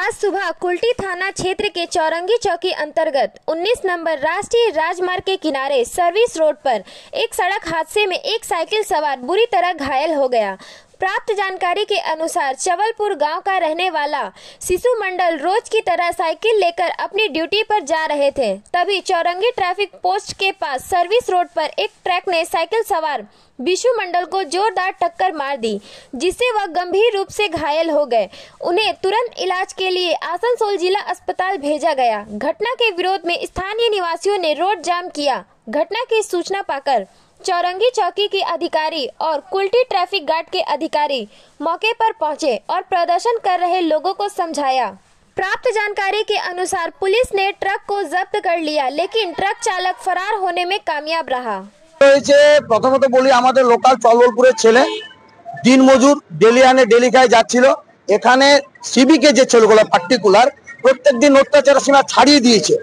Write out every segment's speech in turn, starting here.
आज सुबह कुल्टी थाना क्षेत्र के चौरंगी चौकी अंतर्गत 19 नंबर राष्ट्रीय राजमार्ग के किनारे सर्विस रोड पर एक सड़क हादसे में एक साइकिल सवार बुरी तरह घायल हो गया। प्राप्त जानकारी के अनुसार चवलपुर गांव का रहने वाला शिशु मंडल रोज की तरह साइकिल लेकर अपनी ड्यूटी पर जा रहे थे। तभी चौरंगी ट्रैफिक पोस्ट के पास सर्विस रोड पर एक ट्रक ने साइकिल सवार बिशु मंडल को जोरदार टक्कर मार दी, जिससे वह गंभीर रूप से घायल हो गए। उन्हें तुरंत इलाज के लिए आसनसोल जिला अस्पताल भेजा गया। घटना के विरोध में स्थानीय निवासियों ने रोड जाम किया। घटना की सूचना पाकर चौरंगी चौकी के अधिकारी और कुल्टी ट्रैफिक गार्ड के अधिकारी मौके पर पहुंचे और प्रदर्शन कर रहे लोगों को समझाया। प्राप्त जानकारी के अनुसार पुलिस ने ट्रक को जब्त कर लिया, लेकिन ट्रक चालक फरार होने में कामयाब रहा। प्रथमत बोली आमादेर लोकाल चवलपुरेर छेले दिन मजूर डेली आने डेली खाए जाच्छिलो। एखाने सिविके जे छेलेगुलो पार्टिकुलार प्रत्येक दिन अत्याचार सीमा छाड़िए दिएছে।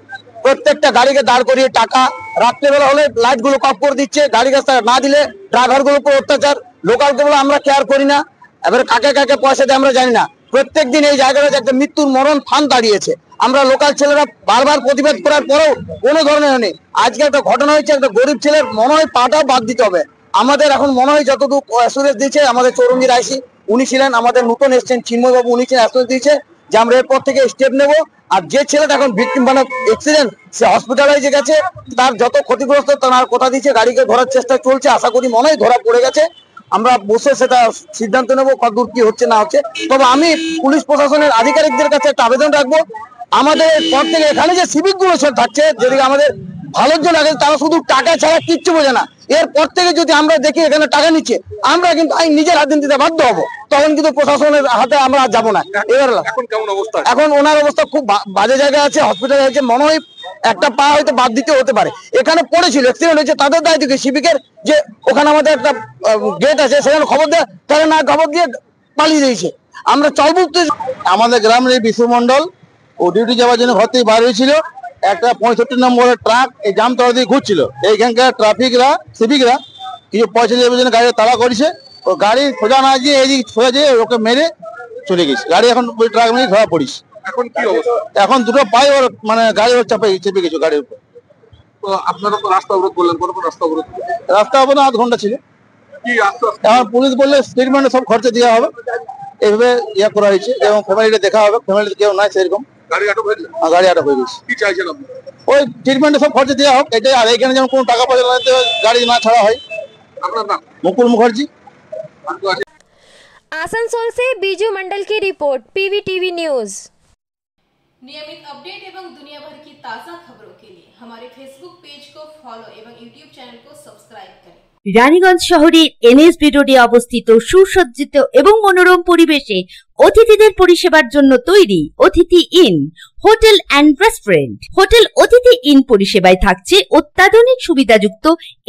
प्रत्येकटा गाड़ी के दाड़ करिए टाका रात्रि बेला होले लाइट गुलो कफ करे दिচ্ছে, गाड़ी रास्ता ना दिले ड्राइवर गुलोर उपर अत्याचार। लोकाल के बोले আমরা কেয়ার করি না, এবারে কাকে কাকে পয়সা দেয় আমরা জানি না। প্রত্যেক দিন এই জায়গাটা একটা মৃত্যুর মরণ ফান দাঁড়িয়েছে। আমরা লোকাল ছেলেরা বারবার প্রতিবাদ করার পরেও কোনো ধরনের হয়নি। আজকে একটা ঘটনা হয়েছে, একটা গরিব ছেলের মনে হয় পাটা বাদ দিতে হবে। আমাদের এখন মনে হয় যতটুকু অ্যাসুরেন্স দিয়েছে আমাদের চৌরঙ্গীর আইসি উনি ছিলেন, আমাদের নতুন এসেছেন চিন্ময় বাবু উনি ছিলেন, অ্যাসুরেন্স দিয়েছে যে আমরা এরপর থেকে স্টেপ নেব। আর যে ছেলেটা এখন ভিকটিম মানে অ্যাক্সিডেন্ট সে হসপিটালাইজে গেছে, তার যত ক্ষতিগ্রস্ত তার কথা দিয়েছে, গাড়িকে ধরার চেষ্টা চলছে। আশা করি মনে হয় ধরা পড়ে গেছে। আমরা বসে সেটা সিদ্ধান্ত নেব কতদূর কি হচ্ছে না হচ্ছে। তবে আমি পুলিশ প্রশাসনের আধিকারিকদের কাছে একটা আবেদন রাখবো, আমাদের পর থেকে এখানে যে সিভিক গুলো সব থাকছে যেদিকে আমাদের ভালোর জন্য আগে তারা শুধু টাকা ছাড়া কিচ্ছু বোঝে না। এরপর থেকে যদি আমরা দেখি এখানে টাকা নিচ্ছে আমরা কিন্তু আইন নিজের হাতে দিতে বাধ্য হবো, তখন কিন্তু প্রশাসনের হাতে আমরা আর যাবো না। এবার এখন কেমন অবস্থা? এখন ওনার অবস্থা খুব বাজে জায়গায় আছে, হসপিটালে আছে। মনে হয় একটা পা হয়তো বাদ দিতে হতে পারে। এখানে পড়েছিল অ্যাক্সিডেন্ট হয়েছে, তাদের দায়িত্ব কি সিভিকের যে ওখানে আমাদের একটা গেট আছে সেখানে খবর দেয়, তারা না খবর দিয়ে পালিয়ে দিয়েছে। আমরা চলবুক্ত আমাদের গ্রামের এই বিশু মন্ডল ও ডিউটি যাওয়ার জন্য ঘর থেকে বার হয়েছিল। একটা 65 নম্বরের ট্রাক এই জামতলা দিয়ে ঘুরছিল। এইখানকার ট্রাফিকরা সিভিকরা কিছু পয়সা দেওয়ার জন্য গাড়ি তাড়া করেছে। ও গাড়ি সোজা না গিয়ে এই সোজা যেয়ে ওকে মেরে চলে গেছে। গাড়ি এখন ওই ট্রাক নিয়ে ধরা পড়িস। এখন কি অবস্থা? এখন দুটো পায়ে ওর মানে গাড়ি ওর চেপে গেছে গাড়ির উপর। তো আপনারা তো রাস্তা অবরোধ করলেন, কোন রাস্তা অবরোধ? রাস্তা অবরোধ 8 ঘন্টা ছিল। কি এখন পুলিশ বললে স্টেটমেন্টে সব খরচা দেওয়া হবে, এইভাবে ইয়া করা হয়েছে এবং ফ্যামিলিটা দেখা হবে। ফ্যামিলিতে কেউ নাই সেরকম। গাড়ি আটক হয়ে গেছে। গাড়ি আটক হয়ে গেছে। কি চাইছেন আপনি? ওই ট্রিটমেন্টে সব খরচা দেওয়া হোক এটাই। আর এখানে যেমন কোনো টাকা পয়সা না গাড়ি না ছাড়া হয়। আপনার নাম? মুকুল মুখার্जी। आसनसोल से बीजू मंडल की रिपोर्ट, पीवीटीवी न्यूज। नियमित अपडेट एवं दुनिया भर की ताज़ा खबरों के लिए हमारे फेसबुक पेज को फॉलो एवं यूट्यूब चैनल को सब्सक्राइब करें। রানীগঞ্জ শহরের এনএসবি রোডে অবস্থিত সুসজ্জিত এবং মনোরম পরিবেশে অতিথিদের পরিষেবার জন্য তৈরি অতিথি in hotel and restaurant. Hotel অতিথি ইন পরিষেবায় থাকছে অত্যাধুনিক সুবিধাযুক্ত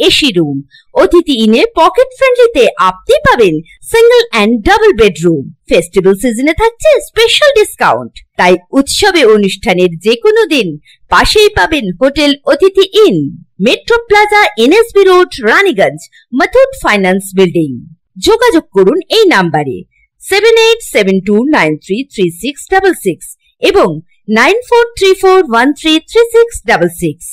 এসি রুম। অতিথি ইনে পকেট ফ্রেন্ডলিতে আপনি পাবেন single and double bedroom. Festival সিজনে থাকছে স্পেশাল ডিসকাউন্ট। তাই উৎসবে অনুষ্ঠানের যে কোনো দিন পাশেই পাবেন হোটেল অতিথি in, metro plaza, NSB road, Raniganj, Muthoot finance building. যোগাযোগ করুন এই নাম্বারে 7872933666 এবং 9434133666।